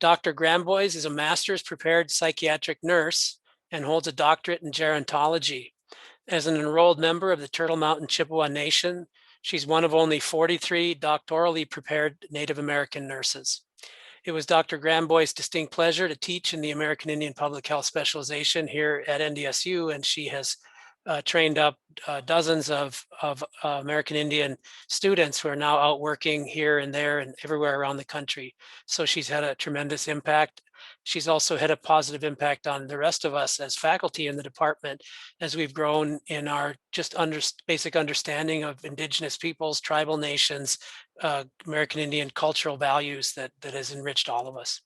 Dr. Grandbois is a master's prepared psychiatric nurse and holds a doctorate in gerontology. As an enrolled member of the Turtle Mountain Chippewa Nation, she's one of only 43 doctorally prepared Native American nurses. It was Dr. Grandbois' distinct pleasure to teach in the American Indian Public Health specialization here at NDSU, and she has trained up dozens of American Indian students who are now out working here and there and everywhere around the country. So she's had a tremendous impact. She's also had a positive impact on the rest of us as faculty in the department as we've grown in our just basic understanding of Indigenous peoples, tribal nations, American Indian cultural values that has enriched all of us.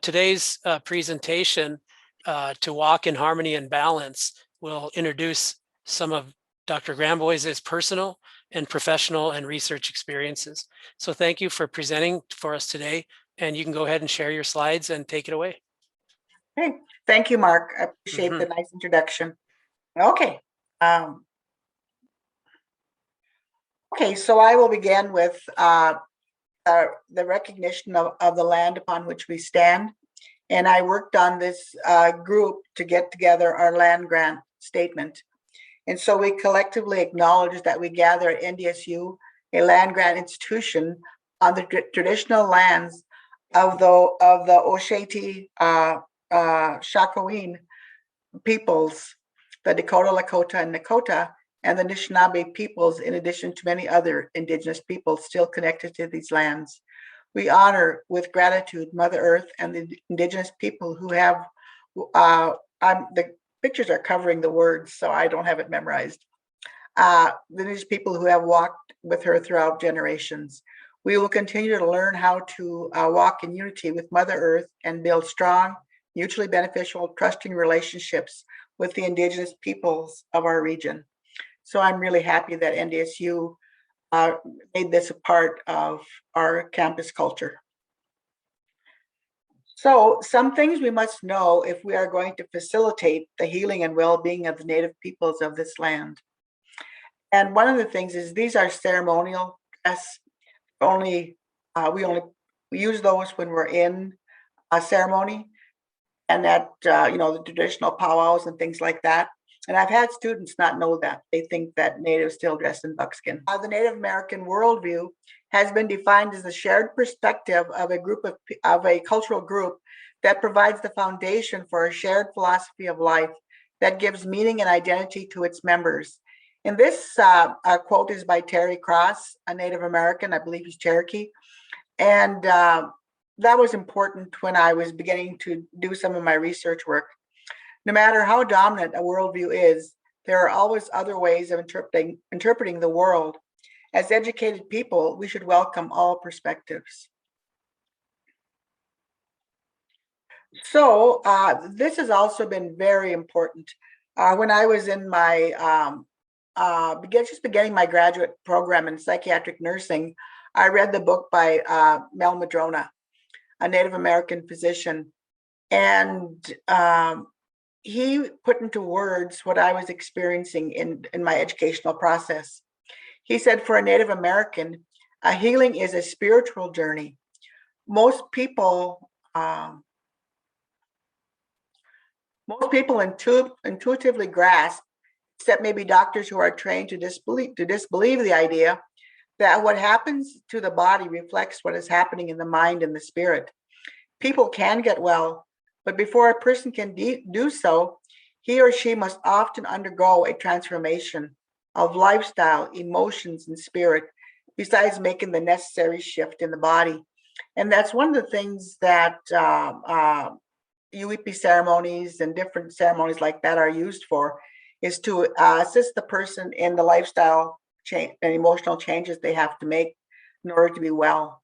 Today's presentation, To Walk in Harmony and Balance, will introduce some of Dr. Grandbois' personal and professional and research experiences. So thank you for presenting for us today, and you can go ahead and share your slides and take it away. Okay, thank you, Mark. I appreciate the nice introduction. Okay. Okay, so I will begin with the recognition of the land upon which we stand. And I worked on this group to get together our land grant statement. And so we collectively acknowledge that we gather at NDSU, a land grant institution, on the traditional lands of the Osheti Shakoween peoples, the Dakota, Lakota, and Nakota, and the Anishinaabe peoples, in addition to many other Indigenous peoples still connected to these lands. We honor with gratitude Mother Earth and the Indigenous people who have, the pictures are covering the words, so I don't have it memorized. The Indigenous people who have walked with her throughout generations. We will continue to learn how to walk in unity with Mother Earth and build strong, mutually beneficial, trusting relationships with the Indigenous peoples of our region. So I'm really happy that NDSU made this a part of our campus culture. So some things we must know if we are going to facilitate the healing and well-being of the Native peoples of this land. And one of the things is these are ceremonial dress. We only use those when we're in a ceremony and at the traditional powwows and things like that. And I've had students not know that. They think that Natives still dress in buckskin. The Native American worldview has been defined as the shared perspective of a cultural group that provides the foundation for a shared philosophy of life that gives meaning and identity to its members. And this quote is by Terry Cross, a Native American, I believe he's Cherokee. And that was important when I was beginning to do some of my research work. No matter how dominant a worldview is, there are always other ways of interpreting the world. As educated people, we should welcome all perspectives. So this has also been very important. When I was in my just beginning my graduate program in psychiatric nursing, I read the book by Mel Madrona, a Native American physician, and he put into words what I was experiencing in my educational process. He said, for a Native American, healing is a spiritual journey. Most people intuitively grasp, except maybe doctors who are trained to disbelieve the idea that what happens to the body reflects what is happening in the mind and the spirit. People can get well, but before a person can do so, he or she must often undergo a transformation of lifestyle, emotions, and spirit, besides making the necessary shift in the body. And that's one of the things that UEP ceremonies and different ceremonies like that are used for, is to assist the person in the lifestyle change and emotional changes they have to make in order to be well.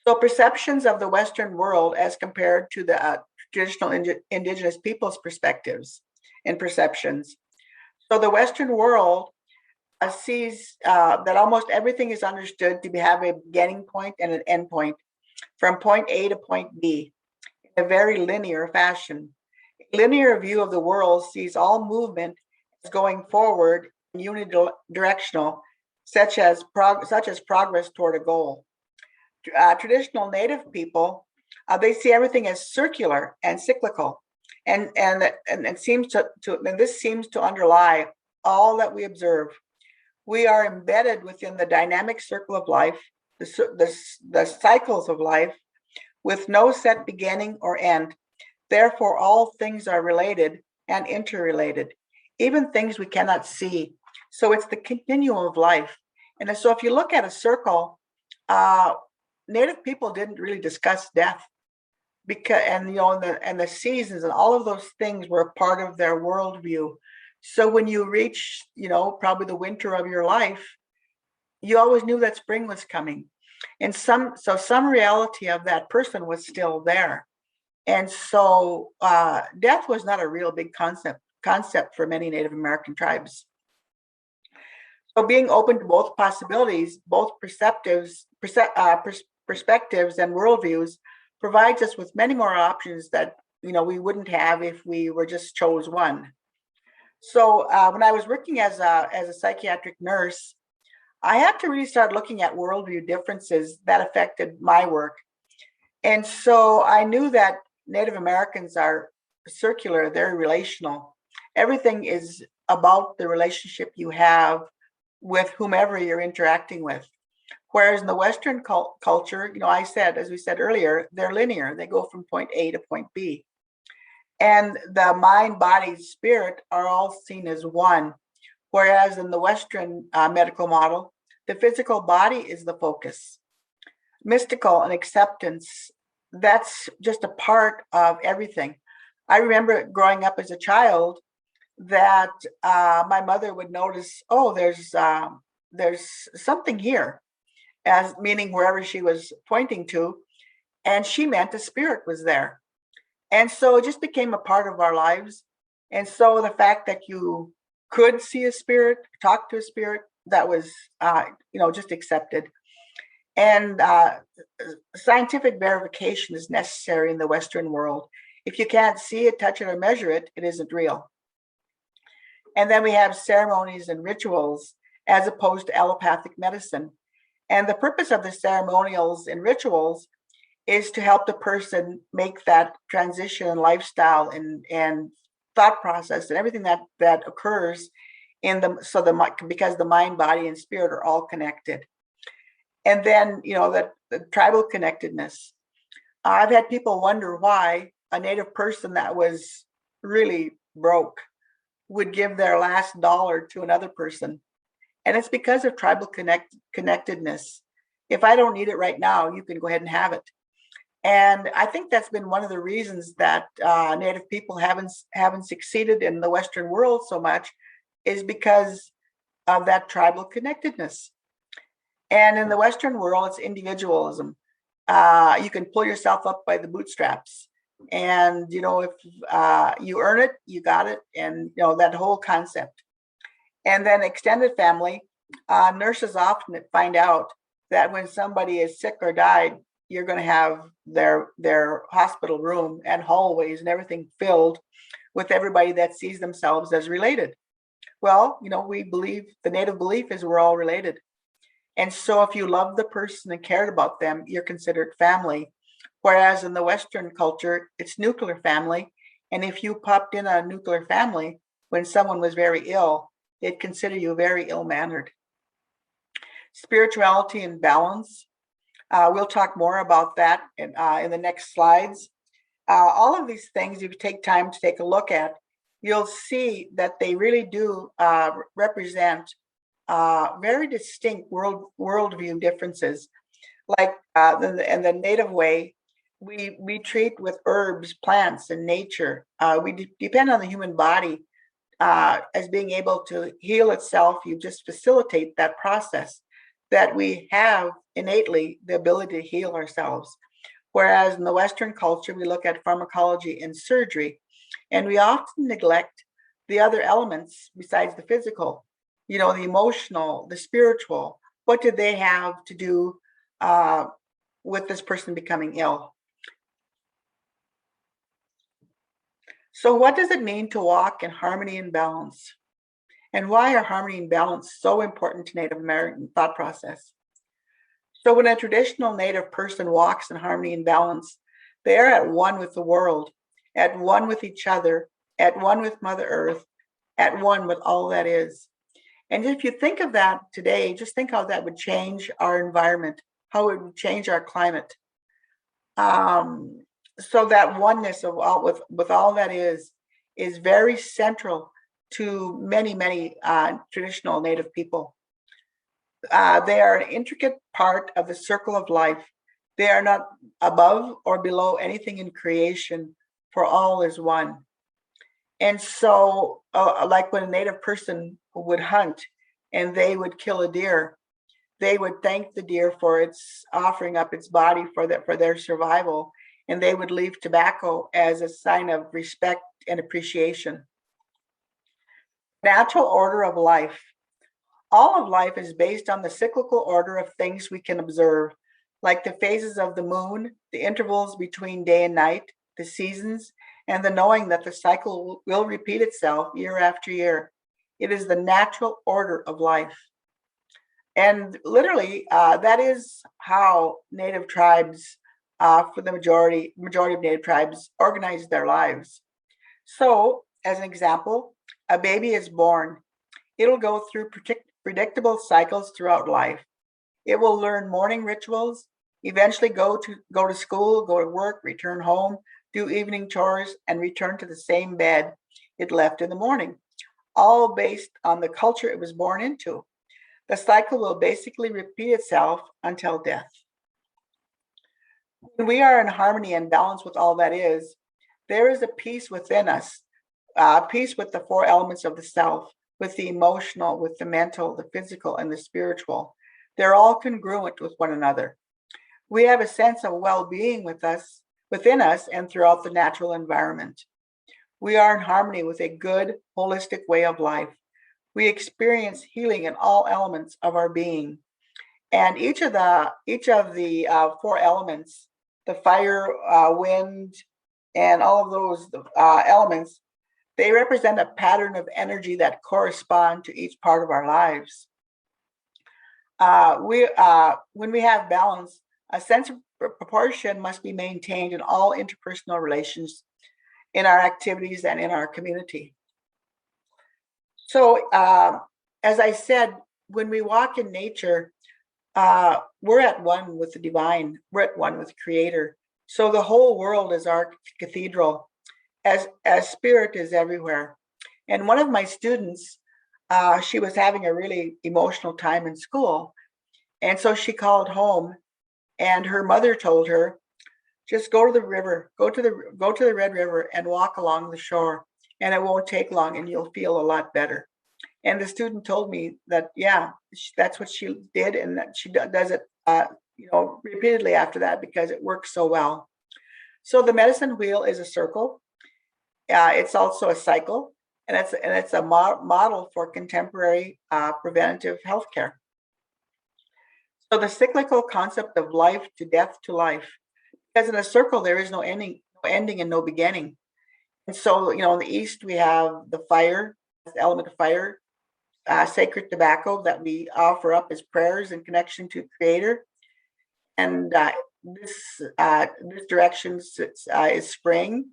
So perceptions of the Western world as compared to the traditional Indigenous peoples' perspectives and perceptions. So the Western world sees that almost everything is understood to have a beginning point and an end point, from point A to point B, in a very linear fashion. A linear view of the world sees all movement as going forward and unidirectional, such as progress toward a goal. traditional Native people, they see everything as circular and cyclical, and it seems to and this seems to underlie all that we observe. We are embedded within the dynamic circle of life, the cycles of life, with no set beginning or end. Therefore, all things are related and interrelated, even things we cannot see. So it's the continuum of life. And so if you look at a circle, Native people didn't really discuss death, because and the seasons and all of those things were part of their worldview. So when you reach, probably the winter of your life, you always knew that spring was coming. And some reality of that person was still there. And so death was not a real big concept for many Native American tribes. So being open to both possibilities, both perspectives and worldviews provides us with many more options that we wouldn't have if we were just chose one. So when I was working as a psychiatric nurse, I had to really start looking at worldview differences that affected my work. And so I knew that Native Americans are circular, they're relational. Everything is about the relationship you have with whomever you're interacting with. Whereas in the Western culture, as we said earlier, they're linear. They go from point A to point B. And the mind, body, spirit are all seen as one. Whereas in the Western medical model, the physical body is the focus. Mystical and acceptance, that's just a part of everything. I remember growing up as a child that my mother would notice, oh, there's something here, as meaning wherever she was pointing to, and she meant a spirit was there. And so it just became a part of our lives. And so the fact that you could see a spirit, talk to a spirit, that was, just accepted. And scientific verification is necessary in the Western world. If you can't see it, touch it, or measure it, it isn't real. And then we have ceremonies and rituals as opposed to allopathic medicine. And the purpose of the ceremonials and rituals is to help the person make that transition in lifestyle and thought process and everything that occurs because the mind, body, and spirit are all connected. And then, the tribal connectedness. I've had people wonder why a Native person that was really broke would give their last dollar to another person. And it's because of tribal connectedness. If I don't need it right now, you can go ahead and have it. And I think that's been one of the reasons that Native people haven't succeeded in the Western world so much, is because of that tribal connectedness. And in the Western world, it's individualism. You can pull yourself up by the bootstraps. And, if you earn it, you got it. And, that whole concept. And then extended family, nurses often find out that when somebody is sick or died, you're going to have their hospital room and hallways and everything filled with everybody that sees themselves as related. Well, we believe, the Native belief is we're all related. And so if you love the person and cared about them, you're considered family. Whereas in the Western culture, it's nuclear family. And if you popped in a nuclear family when someone was very ill, they'd consider you very ill-mannered. Spirituality and balance. We'll talk more about that in the next slides. All of these things, if you take time to take a look at, you'll see that they really do represent very distinct worldview differences. Like in the Native way, we treat with herbs, plants, and nature. We depend on the human body as being able to heal itself. You just facilitate that process, that we have innately the ability to heal ourselves. Whereas in the Western culture, we look at pharmacology and surgery, and we often neglect the other elements besides the physical, the emotional, the spiritual. What did they have to do with this person becoming ill? So what does it mean to walk in harmony and balance? And why are harmony and balance so important to Native American thought process? So when a traditional Native person walks in harmony and balance, they are at one with the world, at one with each other, at one with Mother Earth, at one with all that is. And if you think of that today, just think how that would change our environment, how it would change our climate. So that oneness of all with all that is very central to many traditional Native people. They are an intricate part of the circle of life. They are not above or below anything in creation, for all is one. And so, like when a Native person would hunt and they would kill a deer, they would thank the deer for its offering up its body for their survival, and they would leave tobacco as a sign of respect and appreciation. Natural order of life. All of life is based on the cyclical order of things we can observe, like the phases of the moon, the intervals between day and night, the seasons, and the knowing that the cycle will repeat itself year after year. It is the natural order of life. And literally, that is how Native tribes, for the majority of Native tribes, organize their lives. So, as an example, a baby is born. It'll go through predictable cycles throughout life. It will learn morning rituals, eventually go to school, go to work, return home, do evening chores, and return to the same bed it left in the morning, all based on the culture it was born into. The cycle will basically repeat itself until death. When we are in harmony and balance with all that is, there is a peace within us, peace with the four elements of the self, with the emotional, with the mental, the physical, and the spiritual. They're all congruent with one another. We have a sense of well-being within us, and throughout the natural environment. We are in harmony with a good, holistic way of life. We experience healing in all elements of our being. And each of the four elements, the fire, wind, and all of those elements, they represent a pattern of energy that correspond to each part of our lives. When we have balance, a sense of proportion must be maintained in all interpersonal relations, in our activities, and in our community. So, as I said, when we walk in nature, we're at one with the divine. We're at one with the Creator. So the whole world is our cathedral, as spirit is everywhere. And one of my students, she was having a really emotional time in school, and so she called home, and her mother told her, just go to the river, go to the Red River and walk along the shore, and it won't take long, and you'll feel a lot better. And the student told me that, yeah, that's what she did, and that she does it, repeatedly after that because it works so well. So the medicine wheel is a circle. It's also a cycle, and it's a model for contemporary preventative healthcare. So the cyclical concept of life to death to life, because in a circle there is no ending and no beginning. And so, in the East we have the fire, the element of fire, sacred tobacco that we offer up as prayers in connection to Creator. And this direction is spring.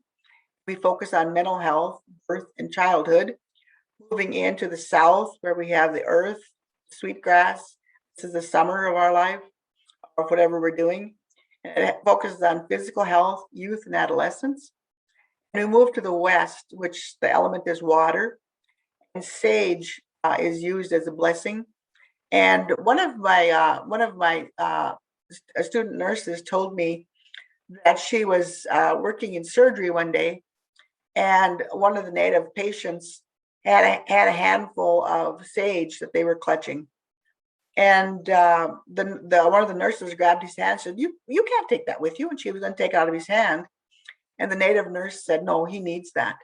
We focus on mental health, birth, and childhood. Moving into the South, where we have the earth, sweetgrass. This is the summer of our life, or whatever we're doing. And it focuses on physical health, youth, and adolescence. And we move to the West, which the element is water, and sage is used as a blessing. And one of my student nurses told me that she was working in surgery one day, and one of the Native patients had a handful of sage that they were clutching. And one of the nurses grabbed his hand and said, you can't take that with you. And she was going to take it out of his hand. And the Native nurse said, no, he needs that.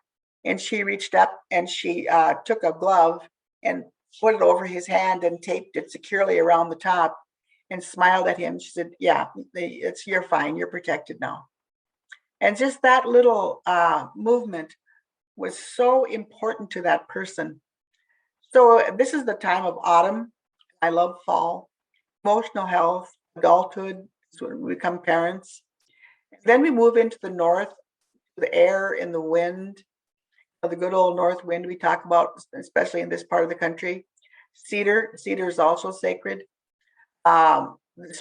And she reached up and she took a glove and put it over his hand and taped it securely around the top and smiled at him. She said, yeah, you're fine. You're protected now. And just that little movement was so important to that person. So this is the time of autumn. I love fall, emotional health, adulthood is when we become parents. Then we move into the north, the air and the wind, the good old north wind we talk about, especially in this part of the country. Cedar is also sacred.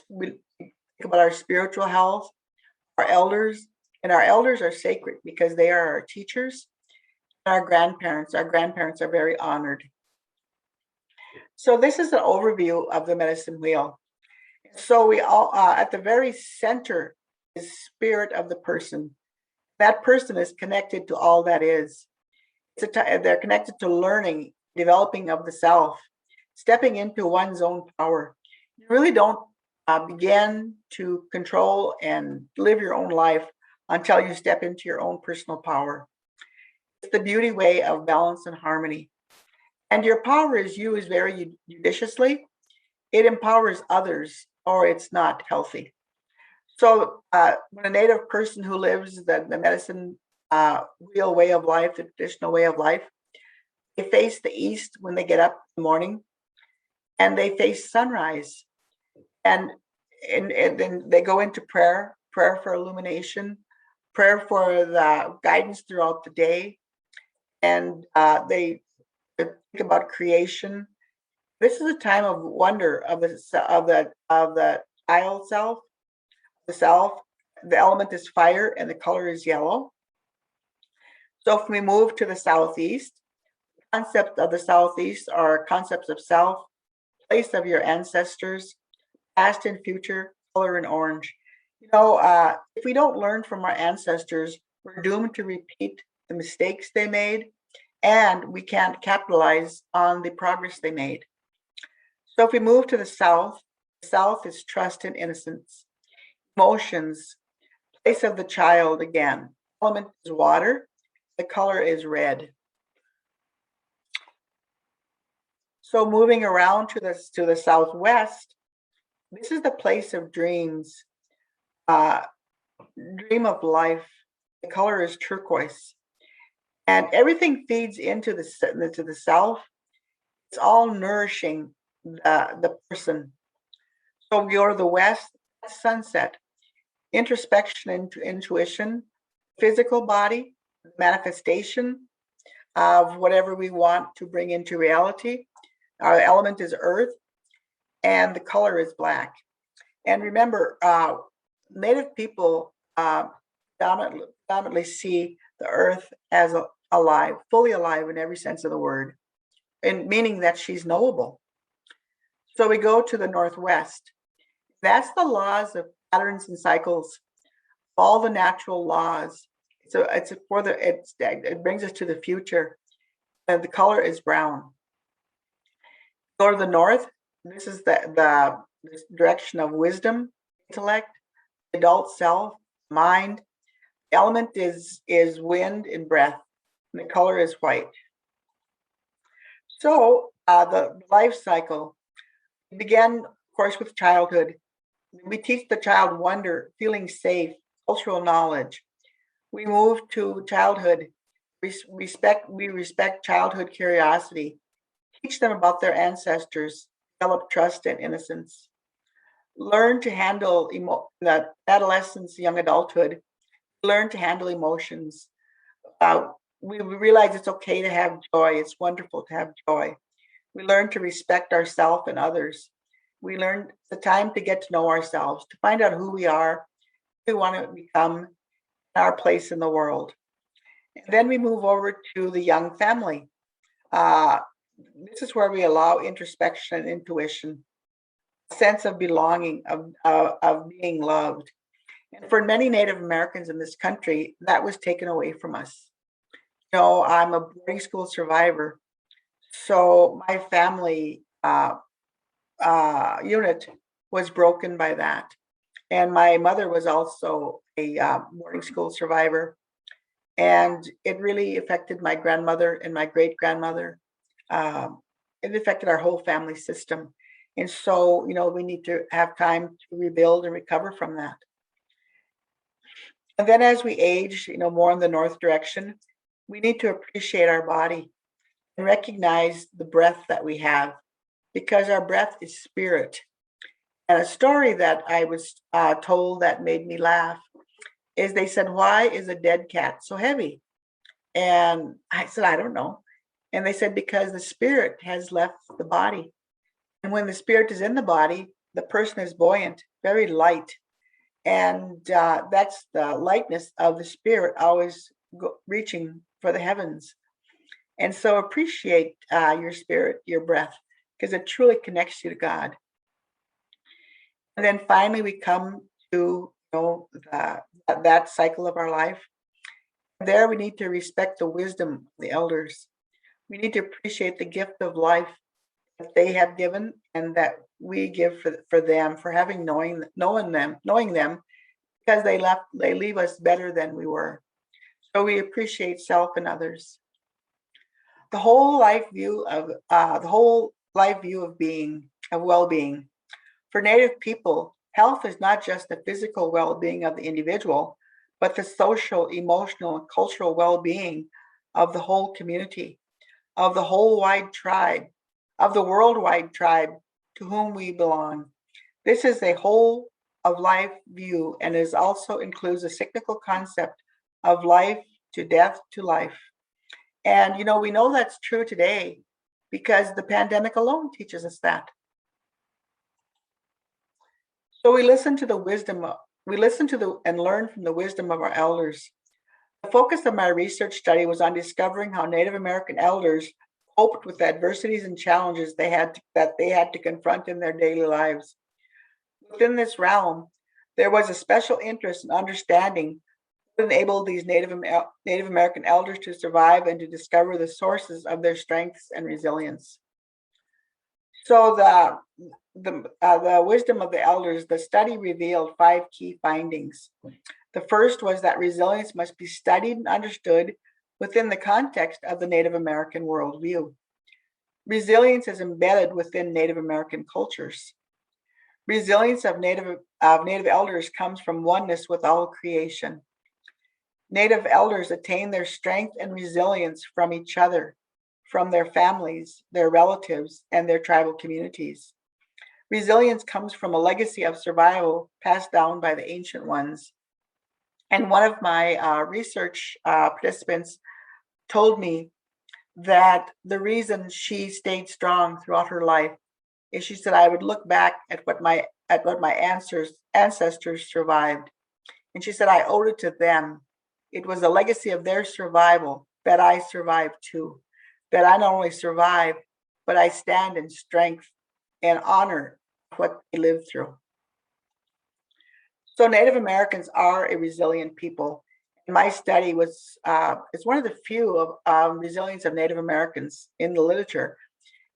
We think about our spiritual health, our elders, and our elders are sacred because they are our teachers. And our grandparents are very honored. So this is an overview of the medicine wheel. So we all, at the very center is spirit of the person. That person is connected to all that is. They're connected to learning, developing of the self, stepping into one's own power. You really don't begin to control and live your own life until you step into your own personal power. It's the beauty way of balance and harmony. And your power is used very judiciously. It empowers others, or it's not healthy. So when a Native person who lives the medicine wheel way of life, the traditional way of life, they face the east when they get up in the morning, and they face sunrise. And then they go into prayer for illumination, prayer for the guidance throughout the day, and they think about creation. This is a time of wonder of the child self. The self, the element is fire, and the color is yellow. So if we move to the southeast, concepts of the southeast are concepts of self, place of your ancestors, past and future, color in orange. If we don't learn from our ancestors, we're doomed to repeat the mistakes they made, and we can't capitalize on the progress they made. So if we move to the south is trust and innocence. Emotions, place of the child again. Element is water, the color is red. So moving around to the southwest, this is the place of dreams. Dream of life. The color is turquoise. And everything feeds into the self. It's all nourishing the person. So we go to the west, sunset. Introspection into intuition, physical body, manifestation of whatever we want to bring into reality. Our element is earth, and the color is black. And remember, Native people predominantly see the earth as alive, fully alive in every sense of the word, and meaning that she's knowable. So we go to the northwest. That's the laws of patterns and cycles, all the natural laws. So it brings us to the future, and the color is brown. Go to the north. This is the direction of wisdom, intellect, adult self, mind. The element is wind and breath, and the color is white. So the life cycle began, of course, with childhood. We teach the child wonder, feeling safe, cultural knowledge. We move to childhood. We respect childhood curiosity. Teach them about their ancestors. Develop trust and innocence. Learn to handle adolescence, young adulthood. Learn to handle emotions. We realize it's okay to have joy. It's wonderful to have joy. We learn to respect ourselves and others. We learn the time to get to know ourselves, to find out who we are, who we want to become, our place in the world. And then we move over to the young family. This is where we allow introspection and intuition, a sense of belonging, of being loved. And for many Native Americans in this country, that was taken away from us. I'm a boarding school survivor, so my family unit was broken by that. And my mother was also a boarding school survivor. And it really affected my grandmother and my great grandmother. It affected our whole family system. And so, we need to have time to rebuild and recover from that. And then as we age, more in the north direction, we need to appreciate our body and recognize the breath that we have, because our breath is spirit. And a story that I was told that made me laugh is they said, "Why is a dead cat so heavy?" And I said, "I don't know." And they said, "Because the spirit has left the body. And when the spirit is in the body, the person is buoyant, very light. And that's the lightness of the spirit always reaching for the heavens. And so appreciate your spirit, your breath, because it truly connects you to God." And then finally, we come to that cycle of our life. There, we need to respect the wisdom of the elders. We need to appreciate the gift of life that they have given and that we give for them, for having knowing them, because they leave us better than we were. So we appreciate self and others. The whole life view of being, of well-being. For Native people, health is not just the physical well-being of the individual, but the social, emotional, and cultural well-being of the whole community, of the whole wide tribe, of the worldwide tribe to whom we belong. This is a whole of life view and is also includes a cyclical concept of life to death to life. And we know that's true today because the pandemic alone teaches us that. So we listen to and learn from the wisdom of our elders. The focus of my research study was on discovering how Native American elders coped with the adversities and challenges that they had to confront in their daily lives. Within this realm, there was a special interest in understanding what enabled these Native American elders to survive and to discover the sources of their strengths and resilience. So the wisdom of the elders, the study revealed 5 key findings. The first was that resilience must be studied and understood within the context of the Native American worldview. Resilience is embedded within Native American cultures. Resilience of Native elders comes from oneness with all creation. Native elders attain their strength and resilience from each other, from their families, their relatives, and their tribal communities. Resilience comes from a legacy of survival passed down by the ancient ones. And one of my research participants told me that the reason she stayed strong throughout her life is she said, "I would look back at what my ancestors survived. And she said, I owed it to them. It was a legacy of their survival that I survived too. That I not only survive, but I stand in strength and honor what they lived through." So Native Americans are a resilient people. My study it's one of the few of resilience of Native Americans in the literature.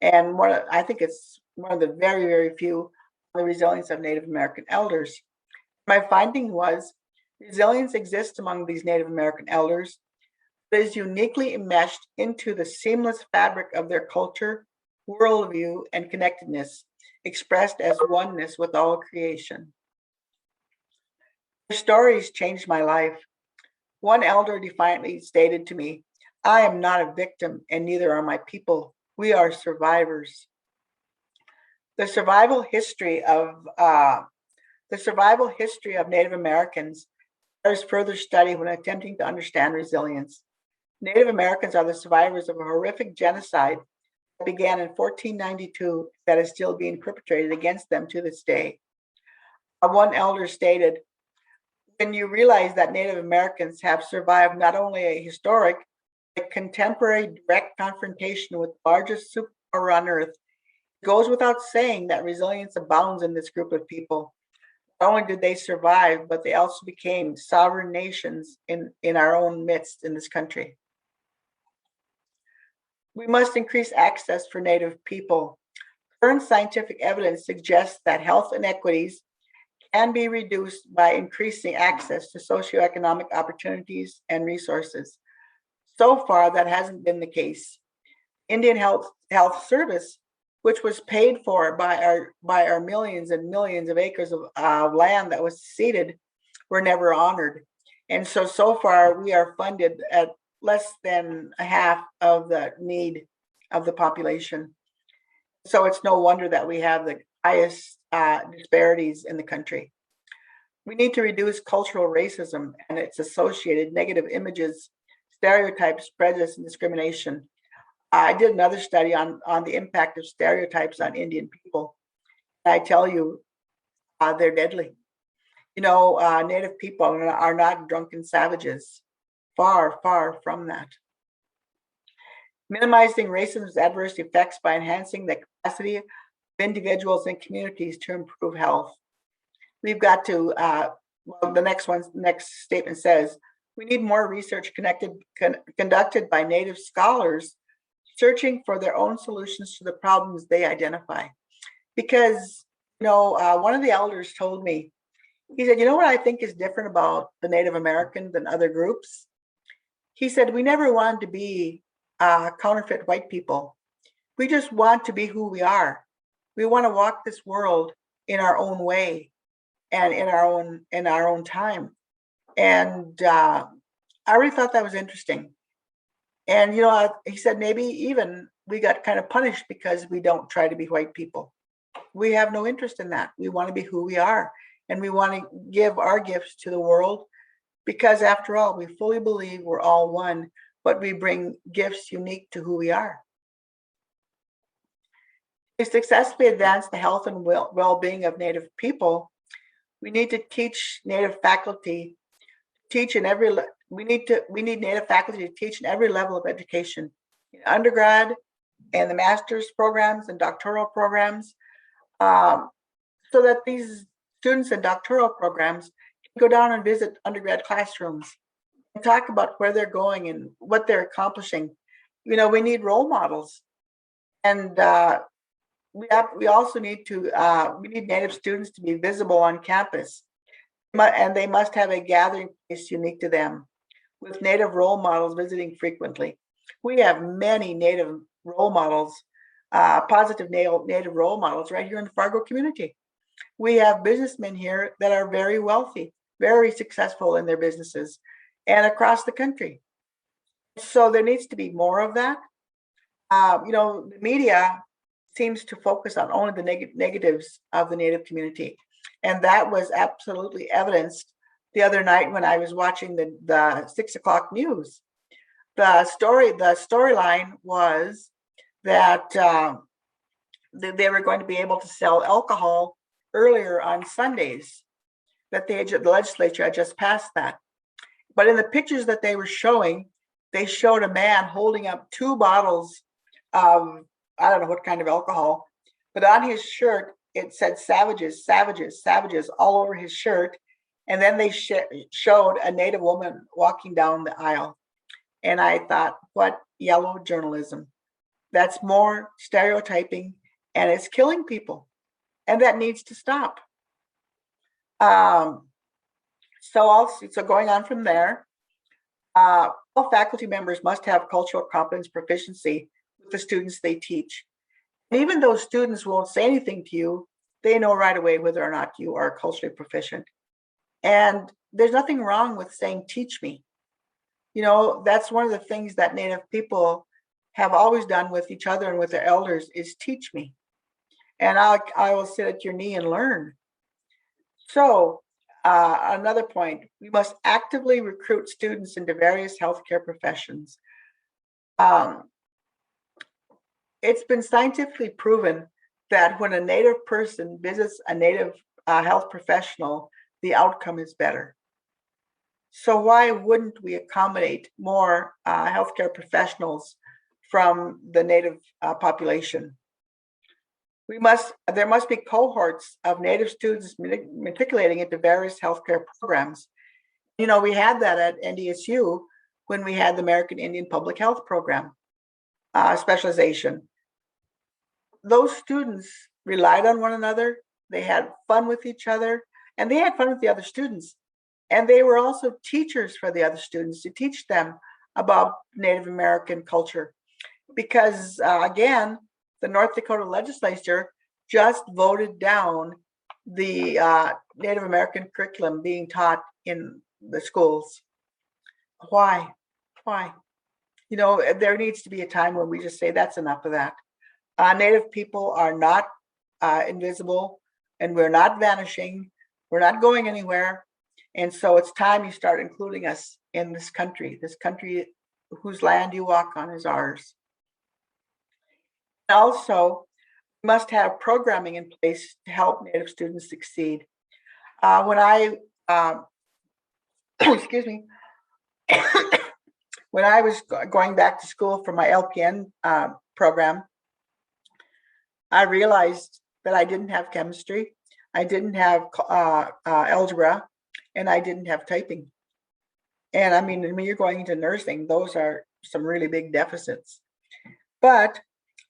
And I think it's one of the very, very few the resilience of Native American elders. My finding was resilience exists among these Native American elders, but is uniquely enmeshed into the seamless fabric of their culture, worldview, and connectedness, expressed as oneness with all creation. Their stories changed my life. One elder defiantly stated to me, "I am not a victim, and neither are my people. We are survivors." The survival history of Native Americans bears further study when attempting to understand resilience. Native Americans are the survivors of a horrific genocide that began in 1492 that is still being perpetrated against them to this day. One elder stated, "When you realize that Native Americans have survived not only a historic, but contemporary direct confrontation with the largest superpower on earth, it goes without saying that resilience abounds in this group of people. Not only did they survive, but they also became sovereign nations in our own midst in this country." We must increase access for Native people. Current scientific evidence suggests that health inequities can be reduced by increasing access to socioeconomic opportunities and resources. So far, that hasn't been the case. Indian Health Service, which was paid for by our millions and millions of acres of land that was ceded, were never honored. And so far, we are funded at less than a half of the need of the population. So it's no wonder that we have highest disparities in the country. We need to reduce cultural racism and its associated negative images, stereotypes, prejudice, and discrimination. I did another study on the impact of stereotypes on Indian people. I tell you, they're deadly. Native people are not drunken savages. Far, far from that. Minimizing racism's adverse effects by enhancing the capacity of individuals and communities to improve health. We've got to, the next statement says, we need more research conducted by Native scholars searching for their own solutions to the problems they identify. Because, one of the elders told me, he said, you know what I think is different about the Native American than other groups? He said, we never wanted to be counterfeit white people. We just want to be who we are. We want to walk this world in our own way and in our own time. And I really thought that was interesting. And he said maybe even we got kind of punished because we don't try to be white people. We have no interest in that. We want to be who we are, and we want to give our gifts to the world, because after all, we fully believe we're all one, but we bring gifts unique to who we are. To successfully advance the health and well-being of Native people, we need to teach Native faculty we need Native faculty to teach in every level of education, in undergrad and the master's programs and doctoral programs, so that these students in doctoral programs can go down and visit undergrad classrooms and talk about where they're going and what they're accomplishing. We need role models, and we also need Native students to be visible on campus, and they must have a gathering place unique to them, with Native role models visiting frequently. We have many Native role models, positive Native role models right here in the Fargo community. We have businessmen here that are very wealthy, very successful in their businesses, and across the country. So there needs to be more of that. The media seems to focus on only the negatives of the Native community. And that was absolutely evidenced the other night when I was watching the 6 o'clock news. The storyline was that they were going to be able to sell alcohol earlier on Sundays, that the legislature had just passed that. But in the pictures that they were showing, they showed a man holding up 2 bottles of, I don't know what kind of alcohol, but on his shirt, it said savages, savages, savages all over his shirt. And then they showed a Native woman walking down the aisle. And I thought, what yellow journalism? That's more stereotyping, and it's killing people. And that needs to stop. So going on from there, all faculty members must have cultural competence proficiency with the students they teach. And even though students won't say anything to you, they know right away whether or not you are culturally proficient. And there's nothing wrong with saying, teach me. That's one of the things that Native people have always done with each other and with their elders is teach me. And I will sit at your knee and learn. So another point, we must actively recruit students into various healthcare professions. It's been scientifically proven that when a Native person visits a Native health professional, the outcome is better. So why wouldn't we accommodate more healthcare professionals from the Native population? There must be cohorts of Native students matriculating into various healthcare programs. We had that at NDSU when we had the American Indian Public Health Program specialization. Those students relied on one another. They had fun with each other, and they had fun with the other students. And they were also teachers for the other students to teach them about Native American culture. Because again, the North Dakota legislature just voted down the Native American curriculum being taught in the schools. Why? There needs to be a time when we just say that's enough of that. Native people are not invisible, and we're not vanishing. We're not going anywhere. And so it's time you start including us in this country whose land you walk on is ours. Also, we must have programming in place to help Native students succeed. When I, excuse me, when I was going back to school for my LPN program, I realized that I didn't have chemistry, I didn't have algebra, and I didn't have typing. And I mean, when you're going into nursing, those are some really big deficits. But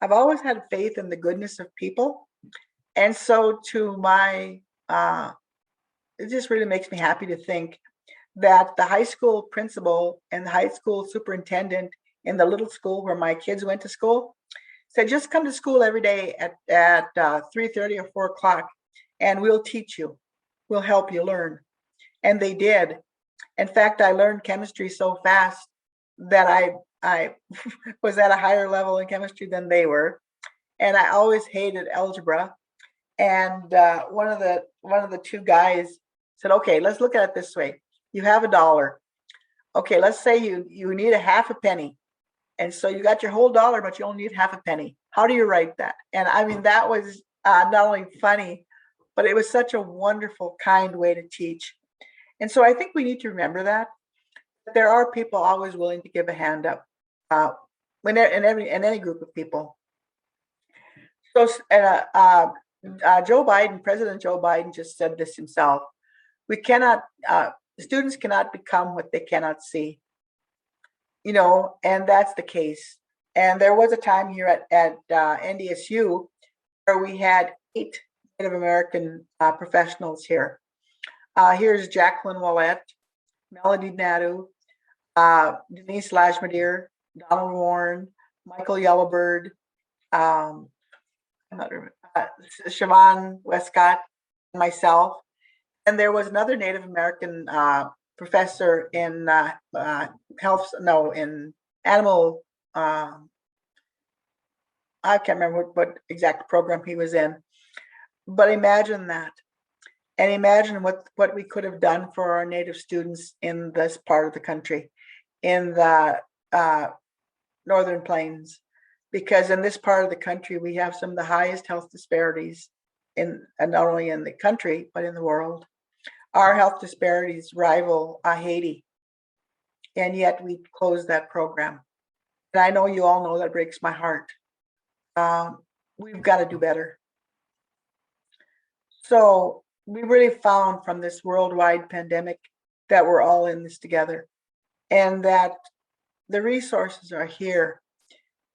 I've always had faith in the goodness of people. And so to my, it just really makes me happy to think that the high school principal and the high school superintendent in the little school where my kids went to school said, just come to school every day at 3:30 or 4 o'clock, and we'll teach you. We'll help you learn. And they did. In fact, I learned chemistry so fast that I was at a higher level in chemistry than they were. And I always hated algebra. And one of the two guys said, okay, let's look at it this way. You have $1. Okay, let's say you need a half a penny. And so you got your whole dollar, but you only need half a penny. How do you write that? And I mean, that was not only funny, but it was such a wonderful, kind way to teach. And so I think we need to remember that there are people always willing to give a hand up in any group of people. So President Joe Biden just said this himself. Students cannot become what they cannot see. And that's the case. And there was a time here at NDSU where we had 8 Native American professionals here. Here's Jacqueline Willett, Melody Nadu, Denise Lashmadier, Donald Warren, Michael Yellowbird, Siobhan Westcott, and myself. And there was another Native American professor in animal. I can't remember what exact program he was in, but imagine that. And imagine what we could have done for our Native students in this part of the country, in the Northern Plains, because in this part of the country, we have some of the highest health disparities not only in the country, but in the world. Our health disparities rival Haiti, and yet we closed that program. And I know you all know that breaks my heart. We've got to do better. So we really found from this worldwide pandemic that we're all in this together, and that the resources are here,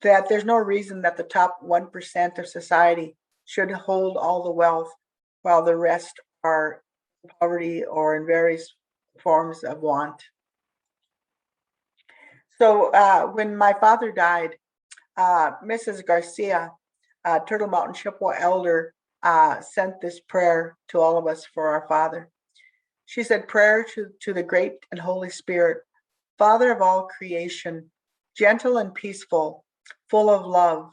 that there's no reason that the top 1% of society should hold all the wealth while the rest are in poverty or in various forms of want. So when my father died, Mrs. Garcia, Turtle Mountain Chippewa elder, sent this prayer to all of us for our father. She said, prayer to the great and Holy Spirit, Father of all creation, gentle and peaceful, full of love.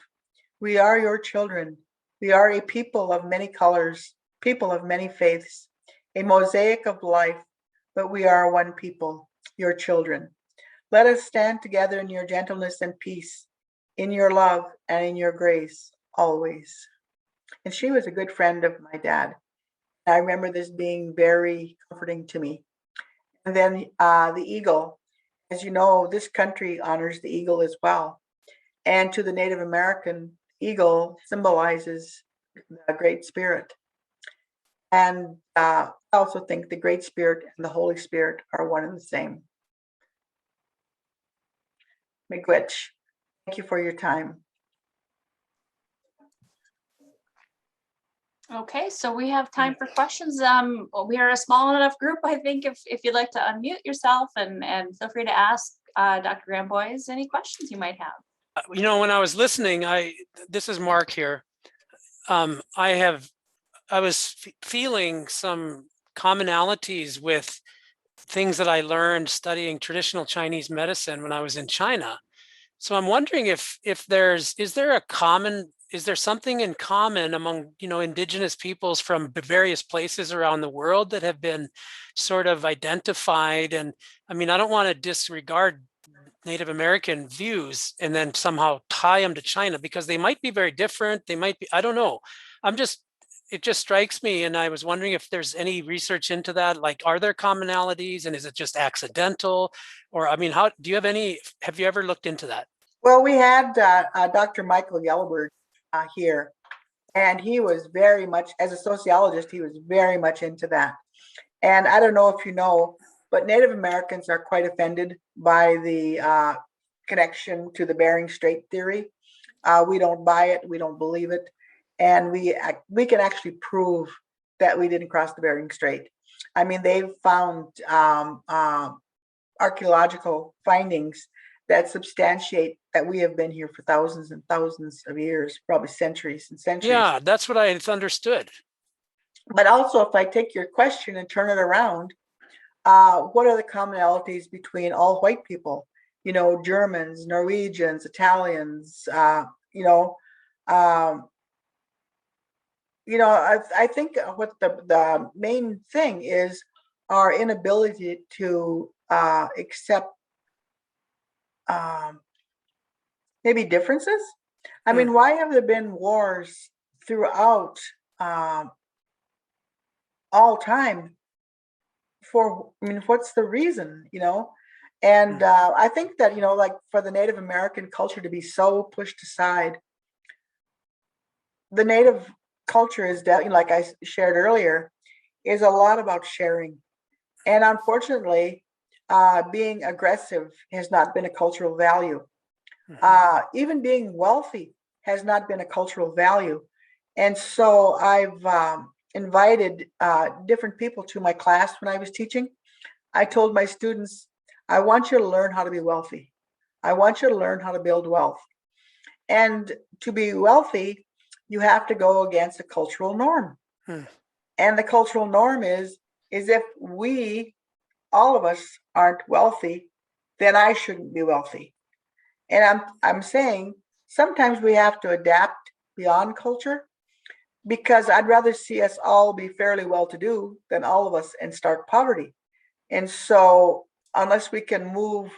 We are your children. We are a people of many colors, people of many faiths, a mosaic of life, but we are one people, your children. Let us stand together in your gentleness and peace, in your love and in your grace, always. And she was a good friend of my dad. I remember this being very comforting to me. And then the eagle, as you know, this country honors the eagle as well. And to the Native American, eagle symbolizes the Great Spirit. And I also think the Great Spirit and the Holy Spirit are one and the same. Miigwech, thank you for your time. Okay, so we have time for questions. We are a small enough group, I think, if you'd like to unmute yourself and feel free to ask Dr. Grandbois any questions you might have. When I was listening, this is Mark here. I was feeling some commonalities with things that I learned studying traditional Chinese medicine when I was in China. So I'm wondering is there a common is there something in common among, indigenous peoples from various places around the world that have been sort of identified? And I mean, I don't want to disregard Native American views and then somehow tie them to China, because they might be very different. They might be, I don't know. It just strikes me. And I was wondering if there's any research into that. Like, are there commonalities, and is it just accidental? Or, I mean, have you ever looked into that? Well, we had Dr. Michael Yellowbird here, and he was very much, as a sociologist, he was very much into that. And I don't know if you know, but Native Americans are quite offended by the connection to the Bering Strait theory. We don't buy it, we don't believe it, and we can actually prove that we didn't cross the Bering Strait. I mean, they've found archaeological findings that substantiate that we have been here for thousands and thousands of years, probably centuries and centuries. Yeah, that's what I understood. But also, if I take your question and turn it around, what are the commonalities between all white people? Germans, Norwegians, Italians. I think what the main thing is our inability to accept maybe differences. I mean, why have there been wars throughout all time? What's the reason, And I think that, like for the Native American culture to be so pushed aside, the Native culture is definitely, like I shared earlier, is a lot about sharing. And unfortunately, being aggressive has not been a cultural value. Even being wealthy has not been a cultural value. And so I've invited different people to my class when I was teaching. I told my students, I want you to learn how to be wealthy. I want you to learn how to build wealth. And to be wealthy, you have to go against a cultural norm. And the cultural norm is if all of us aren't wealthy, then I shouldn't be wealthy. And I'm saying sometimes we have to adapt beyond culture, because I'd rather see us all be fairly well-to-do than all of us in stark poverty. And so unless we can move,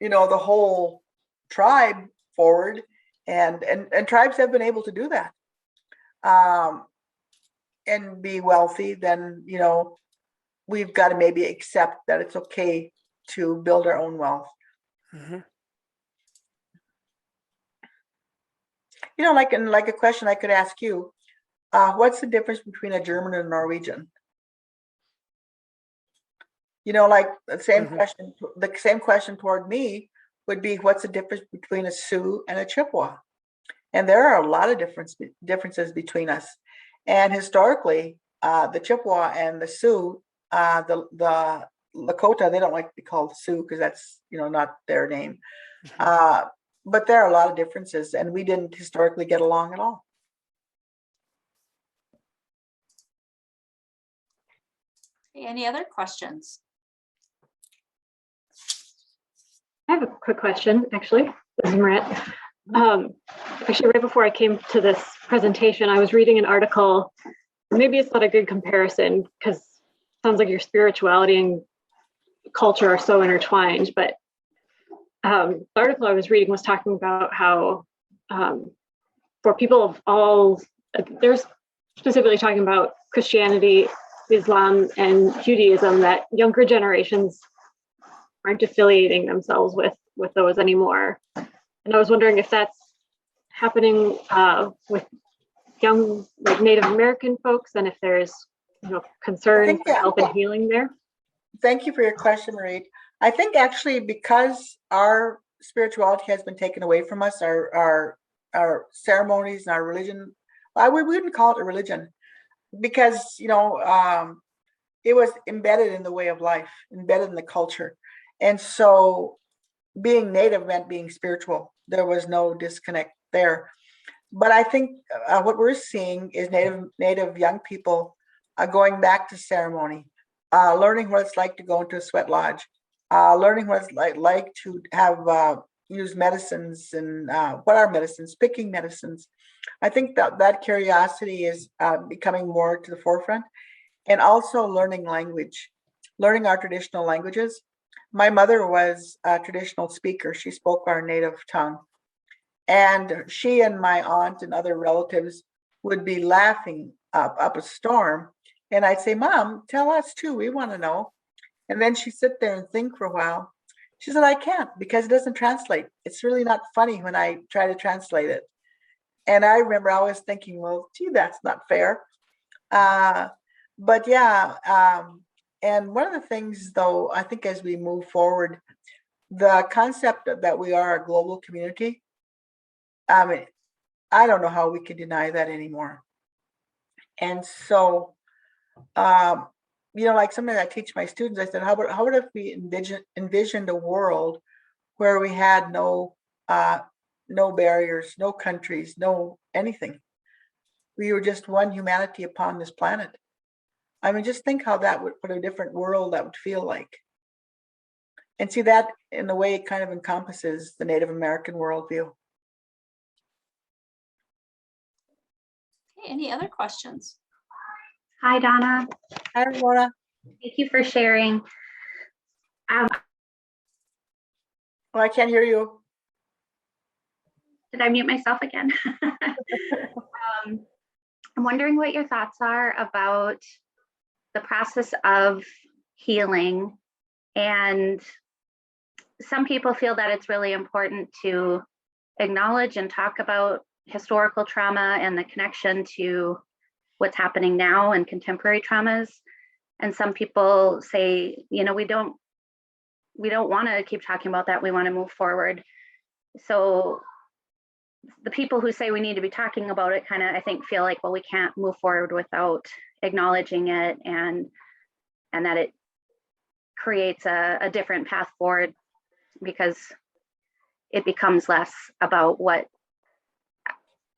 the whole tribe forward, and tribes have been able to do that, and be wealthy, then, we've got to maybe accept that it's okay to build our own wealth. Like a question I could ask you, what's the difference between a German and a Norwegian? Like the same question toward me would be, what's the difference between a Sioux and a Chippewa? And there are a lot of differences between us. And historically, the Chippewa and the Sioux, the Lakota, they don't like to be called Sioux because that's, not their name. But there are a lot of differences, and we didn't historically get along at all. Any other questions? I have a quick question, actually. This is Marit. Actually, right before I came to this presentation, I was reading an article. Maybe it's not a good comparison because it sounds like your spirituality and culture are so intertwined, but the article I was reading was talking about how for people of all, there's specifically talking about Christianity, Islam, and Judaism, that younger generations aren't affiliating themselves with those anymore. And I was wondering if that's happening with young, like Native American folks, and if there's concern for help and healing there. Thank you for your question, Marie. I think actually because our spirituality has been taken away from us, our ceremonies and our religion, we wouldn't call it a religion, because it was embedded in the way of life, embedded in the culture. And so being Native meant being spiritual. There was no disconnect there. But I think what we're seeing is Native young people going back to ceremony, learning what it's like to go into a sweat lodge, learning what it's like to have use medicines and what are medicines, picking medicines. I think that curiosity is becoming more to the forefront, and also learning language, learning our traditional languages. My mother was a traditional speaker. She spoke our native tongue. And she and my aunt and other relatives would be laughing up a storm. And I'd say, Mom, tell us too. We want to know. And then she'd sit there and think for a while. She said, I can't because it doesn't translate. It's really not funny when I try to translate it. And I remember I was thinking, well, gee, that's not fair. But yeah, and one of the things, though, I think as we move forward, the concept that we are a global community, I mean, I don't know how we can deny that anymore. And so, like something I teach my students, I said, how about if we envisioned a world where we had no barriers, no countries, no anything. We were just one humanity upon this planet. I mean, just think how that would, what a different world that would feel like. And see that in a way it kind of encompasses the Native American worldview. Okay, any other questions? Hi, Donna. Hi, Ramona. Thank you for sharing. Oh, I can't hear you. Did I mute myself again? I'm wondering what your thoughts are about the process of healing. And some people feel that it's really important to acknowledge and talk about historical trauma and the connection to what's happening now and contemporary traumas. And some people say, we don't want to keep talking about that. We want to move forward. So the people who say we need to be talking about it kind of, I think, feel like, well, we can't move forward without acknowledging it, and that it creates a different path forward because it becomes less about what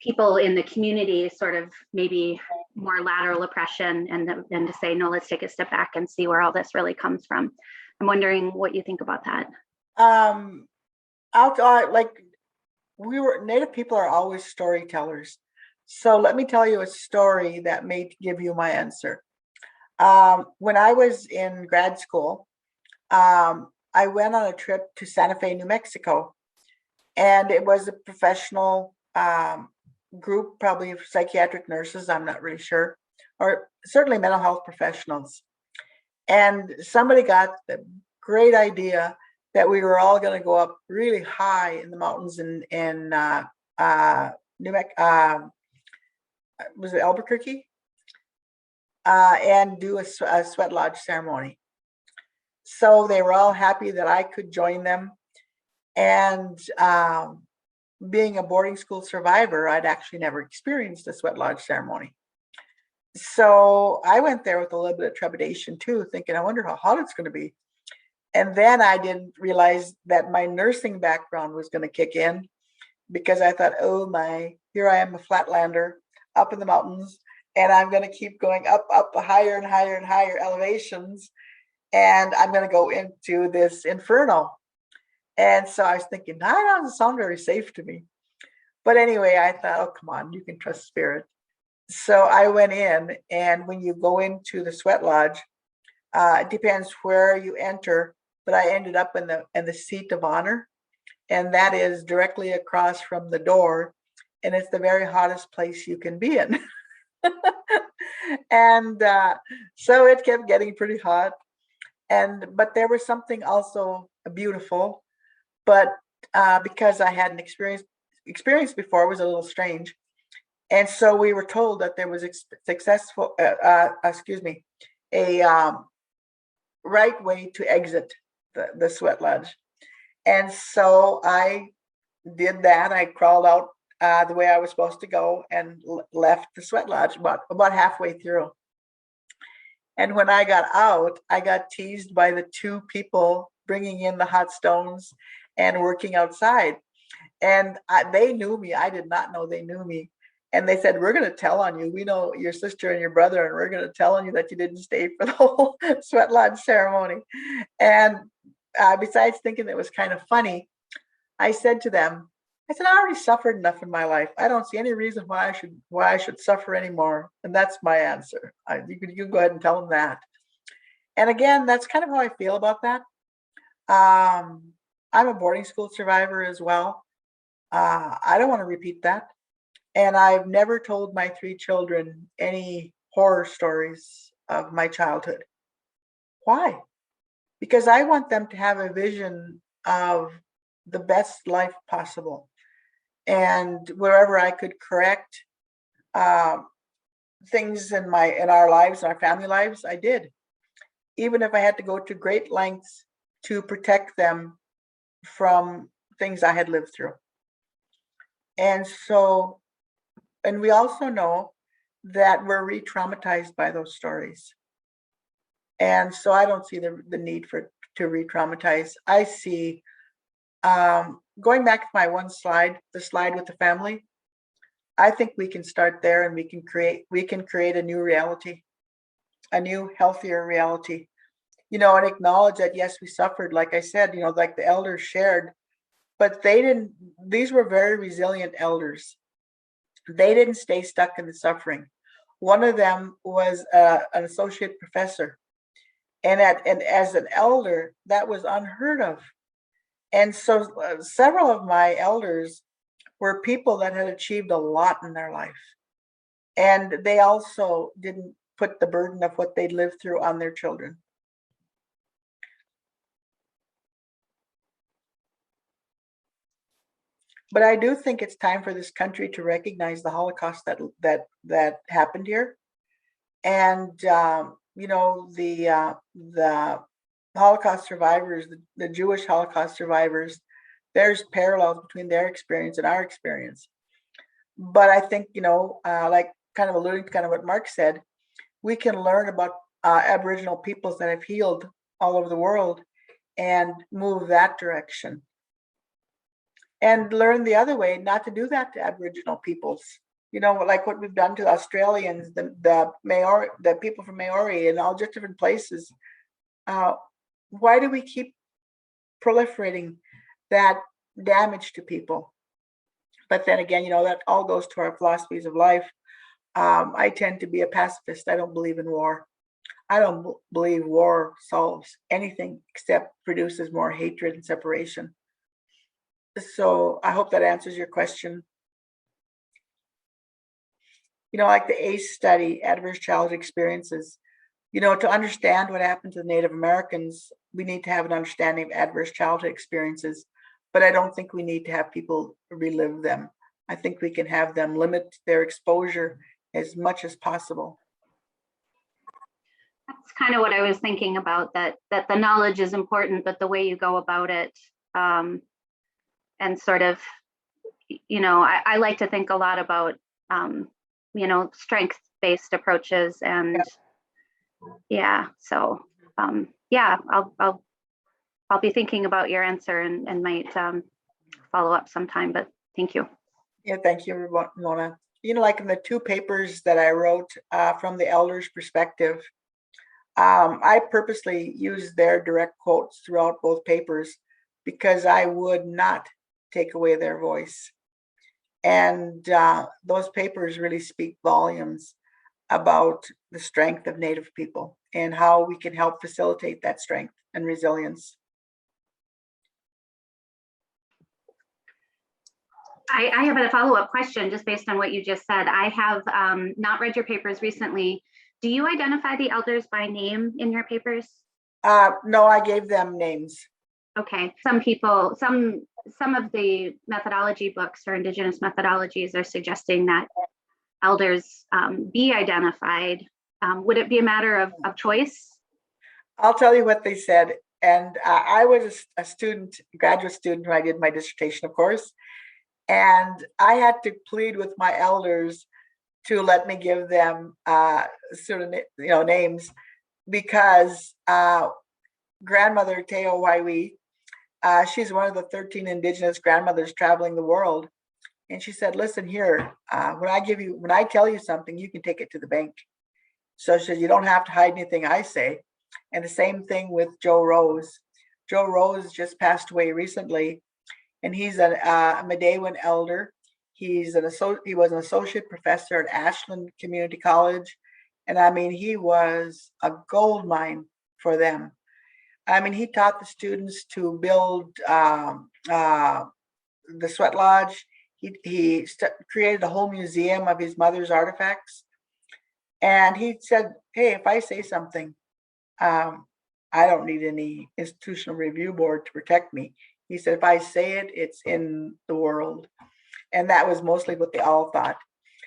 people in the community sort of maybe more lateral oppression, and then to say, no, let's take a step back and see where all this really comes from. I'm wondering what you think about that. Native people are always storytellers. So let me tell you a story that may give you my answer. When I was in grad school, I went on a trip to Santa Fe, New Mexico, and it was a professional group, probably of psychiatric nurses, I'm not really sure, or certainly mental health professionals. And somebody got the great idea that we were all going to go up really high in the mountains in New Mexico, was it Albuquerque? And do a sweat lodge ceremony. So they were all happy that I could join them. And being a boarding school survivor, I'd actually never experienced a sweat lodge ceremony. So I went there with a little bit of trepidation too, thinking, I wonder how hot it's going to be. And then I didn't realize that my nursing background was going to kick in, because I thought, oh my, here I am, a flatlander up in the mountains, and I'm going to keep going up higher and higher and higher elevations. And I'm going to go into this inferno. And so I was thinking, that doesn't sound very safe to me. But anyway, I thought, oh, come on, you can trust spirit. So I went in, and when you go into the sweat lodge, it depends where you enter, but I ended up in the seat of honor. And that is directly across from the door. And it's the very hottest place you can be in. And so it kept getting pretty hot. But there was something also beautiful, but because I hadn't experienced before, it was a little strange. And so we were told that there was a right way to exit the sweat lodge. And so I did that. I crawled out the way I was supposed to go and left the sweat lodge about halfway through. And when I got out, I got teased by the two people bringing in the hot stones and working outside. And they knew me. I did not know they knew me. And they said, we're going to tell on you. We know your sister and your brother, and we're going to tell on you that you didn't stay for the whole sweat lodge ceremony. And besides thinking it was kind of funny, I said to them, I said, I already suffered enough in my life. I don't see any reason why I should suffer anymore. And that's my answer. You can go ahead and tell them that. And again, that's kind of how I feel about that. I'm a boarding school survivor as well. I don't want to repeat that. And I've never told my 3 children any horror stories of my childhood. Why? Because I want them to have a vision of the best life possible. And wherever I could correct things in our lives, our family lives, I did. Even if I had to go to great lengths to protect them from things I had lived through. And so, and we also know that we're re-traumatized by those stories. And so I don't see the need to re-traumatize. I see, going back to my one slide, the slide with the family, I think we can start there and we can create a new reality, a new healthier reality, and acknowledge that, yes, we suffered, like I said, like the elders shared, but these were very resilient elders. They didn't stay stuck in the suffering. One of them was an associate professor. And as an elder, that was unheard of. And so several of my elders were people that had achieved a lot in their life. And they also didn't put the burden of what they'd lived through on their children. But I do think it's time for this country to recognize the Holocaust that happened here. And the Holocaust survivors, the Jewish Holocaust survivors, there's parallels between their experience and our experience. But I think, like kind of alluding to kind of what Mark said, we can learn about Aboriginal peoples that have healed all over the world and move that direction. And learn the other way, not to do that to Aboriginal peoples. Like what we've done to Australians, the people from Maori and all just different places. Why do we keep proliferating that damage to people? But then again, that all goes to our philosophies of life. I tend to be a pacifist. I don't believe in war. I don't believe war solves anything except produces more hatred and separation. So I hope that answers your question. Like the ACE study, adverse childhood experiences, to understand what happened to the Native Americans, we need to have an understanding of adverse childhood experiences. But I don't think we need to have people relive them. I think we can have them limit their exposure as much as possible. That's kind of what I was thinking about, that the knowledge is important, but the way you go about it, and sort of, I like to think a lot about, strength-based approaches, and so I'll be thinking about your answer and might follow up sometime, but thank you. Yeah, thank you, Mona. Like in the 2 papers that I wrote from the elders' perspective, I purposely used their direct quotes throughout both papers because I would not take away their voice. And those papers really speak volumes about the strength of Native people and how we can help facilitate that strength and resilience. I have a follow-up question just based on what you just said. I have not read your papers recently. Do you identify the elders by name in your papers? No, I gave them names. Okay. Some people, some of the methodology books or Indigenous methodologies are suggesting that elders be identified. Would it be a matter of choice? I'll tell you what they said. And I was a graduate student when I did my dissertation, of course. And I had to plead with my elders to let me give them names, because grandmother Teo Waiwi, she's one of the 13 Indigenous grandmothers traveling the world. And she said, listen here, when I tell you something, you can take it to the bank. So she said, you don't have to hide anything I say. And the same thing with Joe Rose. Joe Rose just passed away recently. and he's a Medewan elder. He was an associate professor at Ashland Community College. And I mean, he was a gold mine for them. I mean, he taught the students to build the sweat lodge. He created a whole museum of his mother's artifacts. And he said, hey, if I say something, I don't need any institutional review board to protect me. He said, if I say it, it's in the world. And that was mostly what they all thought.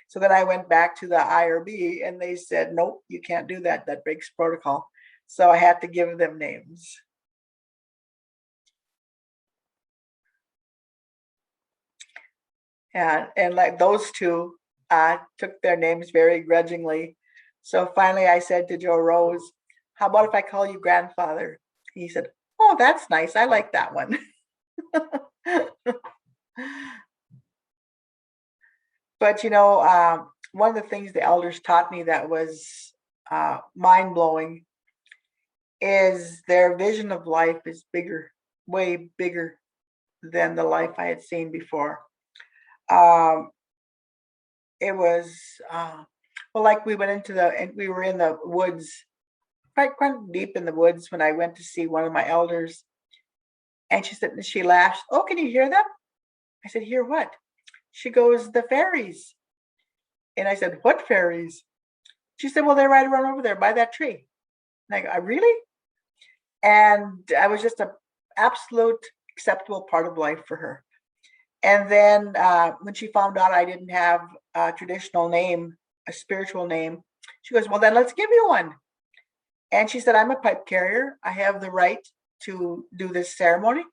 So then I went back to the IRB and they said, nope, you can't do that. That breaks protocol. So I had to give them names. And like those two took their names very grudgingly. So finally I said to Joe Rose, how about if I call you grandfather? He said, oh, that's nice. I like that one. But, you know, one of the things the elders taught me that was mind-blowing is their vision of life is bigger, way bigger than the life I had seen before. It was, well, like we went and we were in the woods, quite deep in the woods when I went to see one of my elders. And she said, and she laughed, oh, can you hear them? I said, hear what? She goes, the fairies. And I said, what fairies? She said, well, they're right around over there by that tree. And I go, really? And I was just an absolute acceptable part of life for her. And then when she found out I didn't have a traditional name, a spiritual name, she goes, well, then let's give you one. And she said, I'm a pipe carrier. I have the right to do this ceremony.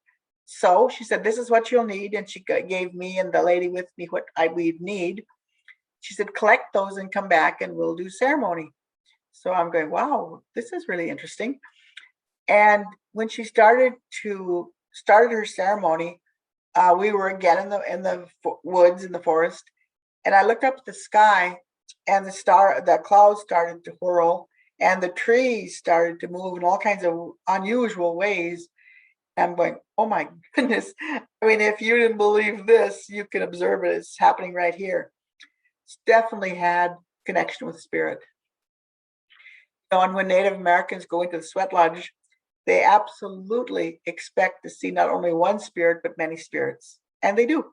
So she said, this is what you'll need. And she gave me and the lady with me what we'd need. She said, collect those and come back and we'll do ceremony. So I'm going, wow, this is really interesting. And when she started her ceremony, we were again in the woods, in the forest. And I looked up at the sky and the clouds started to whirl and the trees started to move in all kinds of unusual ways. I'm going, oh my goodness. I mean, if you didn't believe this, you can observe it. It's happening right here. It's definitely had connection with spirit. And when Native Americans go into the sweat lodge, they absolutely expect to see not only one spirit, but many spirits. And they do.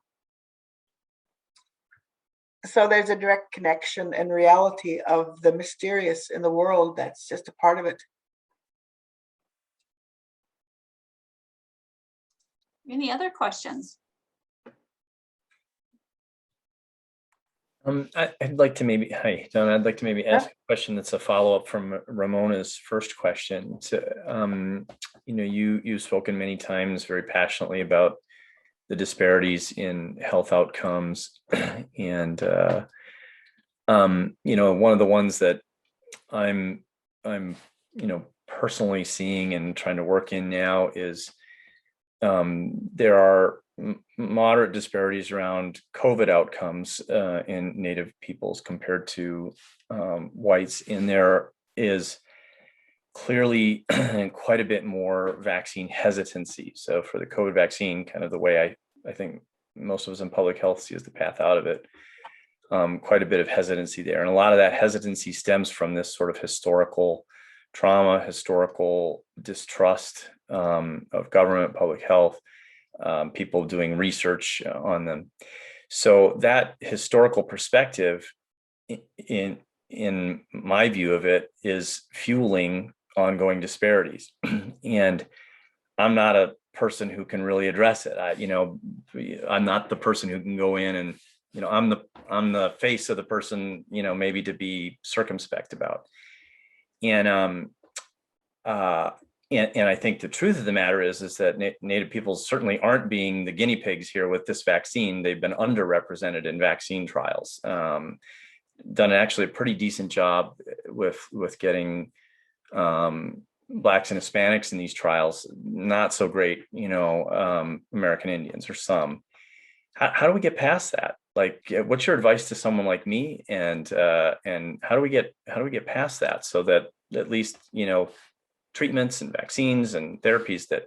So there's a direct connection and reality of the mysterious in the world that's just a part of it. Any other questions? I'd like to maybe, hi, Donna, I'd like to maybe ask a question that's a follow-up from Ramona's first question. You know, you've spoken many times very passionately about the disparities in health outcomes. And, you know, one of the ones that I'm, you know, personally seeing and trying to work in now is there are moderate disparities around COVID outcomes in Native peoples compared to whites, and there is clearly quite a bit more vaccine hesitancy. So for the COVID vaccine, kind of the way I think most of us in public health see as the path out of it, quite a bit of hesitancy there. And a lot of that hesitancy stems from this sort of historical trauma, historical distrust of government, public health, people doing research on them. So that historical perspective, in my view of it, is fueling ongoing disparities. And I'm not a person who can really address it. I'm not the person who can go in and, you know, I'm the face of the person, you know, maybe to be circumspect about. And I think the truth of the matter is that Native peoples certainly aren't being the guinea pigs here with this vaccine. They've been underrepresented in vaccine trials. Done actually a pretty decent job with getting Blacks and Hispanics in these trials. Not so great, you know, American Indians or some. How do we get past that? Like, what's your advice to someone like me? And how do we get past that so that at least, you know, treatments and vaccines and therapies that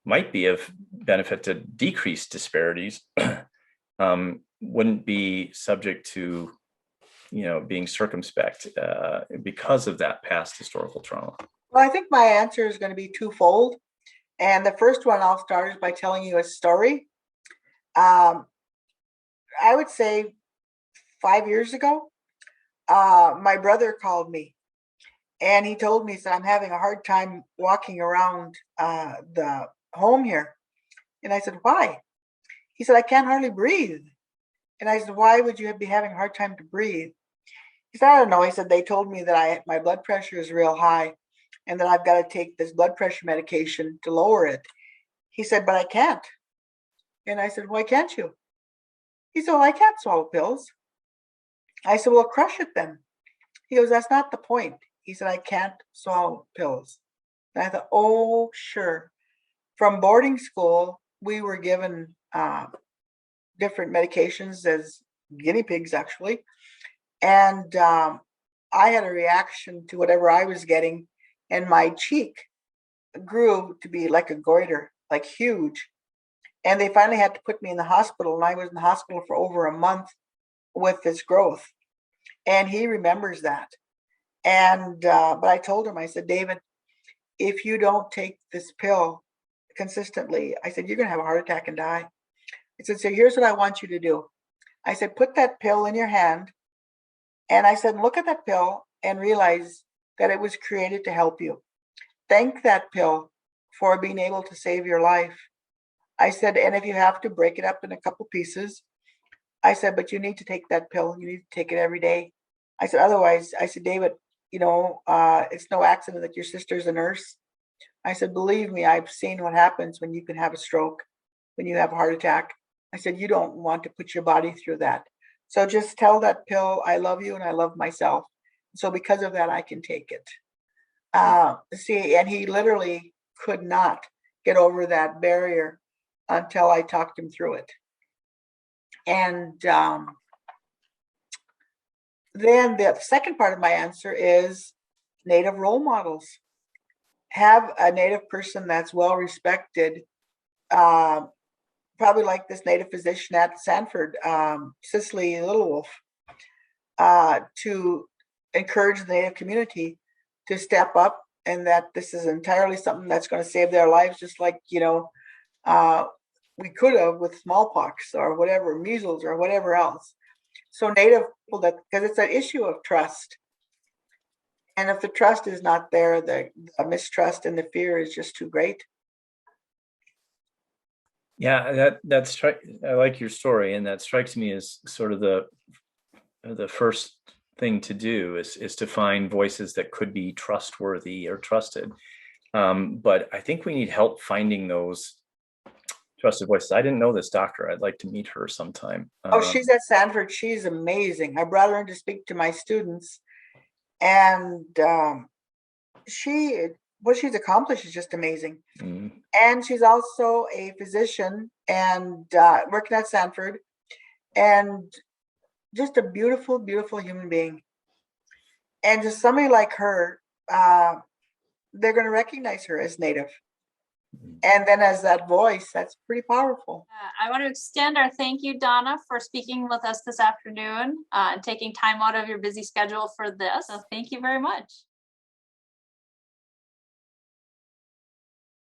might be of benefit to decrease disparities wouldn't be subject to, being circumspect because of that past historical trauma? Well, I think my answer is going to be twofold. And the first one I'll start is by telling you a story. I would say 5 years ago, my brother called me and he told me, he said, I'm having a hard time walking around the home here. And I said, why? He said, I can't hardly breathe. And I said, why would you be having a hard time to breathe? He said, I don't know. He said, they told me that my blood pressure is real high and that I've got to take this blood pressure medication to lower it. He said, but I can't. And I said, why can't you? He said, well, I can't swallow pills. I said, well, crush it then. He goes, that's not the point. He said, I can't swallow pills. And I thought, oh, sure. From boarding school, we were given different medications as guinea pigs, actually. And I had a reaction to whatever I was getting, and my cheek grew to be like a goiter, like huge. And they finally had to put me in the hospital, and I was in the hospital for over a month with this growth. And he remembers that. And but I told him, I said, David, if you don't take this pill consistently, I said, you're going to have a heart attack and die. I said, so here's what I want you to do. I said, put that pill in your hand. And I said, look at that pill and realize that it was created to help you. Thank that pill for being able to save your life. I said, and if you have to, break it up in a couple pieces. I said, but you need to take that pill. You need to take it every day. I said, otherwise, I said, David, it's no accident that your sister's a nurse. I said, believe me, I've seen what happens when you can have a stroke, when you have a heart attack. I said, you don't want to put your body through that. So just tell that pill, I love you and I love myself. So because of that, I can take it. And he literally could not get over that barrier until I talked him through it. And then the second part of my answer is Native role models. Have a Native person that's well respected, probably like this Native physician at Sanford, Cicely Littlewolf, to encourage the Native community to step up, and that this is entirely something that's going to save their lives, just like, we could have with smallpox or whatever, measles or whatever else. So Native people, because it's an issue of trust. And if the trust is not there, the mistrust and the fear is just too great. Yeah, I like your story, and that strikes me as sort of the first thing to do is to find voices that could be trustworthy or trusted. But I think we need help finding those trusted voices. I didn't know this doctor. I'd like to meet her sometime. She's at Sanford. She's amazing. I brought her in to speak to my students, and what she's accomplished is just amazing. Mm. And she's also a physician and working at Sanford, and just a beautiful, beautiful human being. And just somebody like her, they're going to recognize her as Native. And then as that voice, that's pretty powerful. I want to extend our thank you, Donna, for speaking with us this afternoon and taking time out of your busy schedule for this. So thank you very much.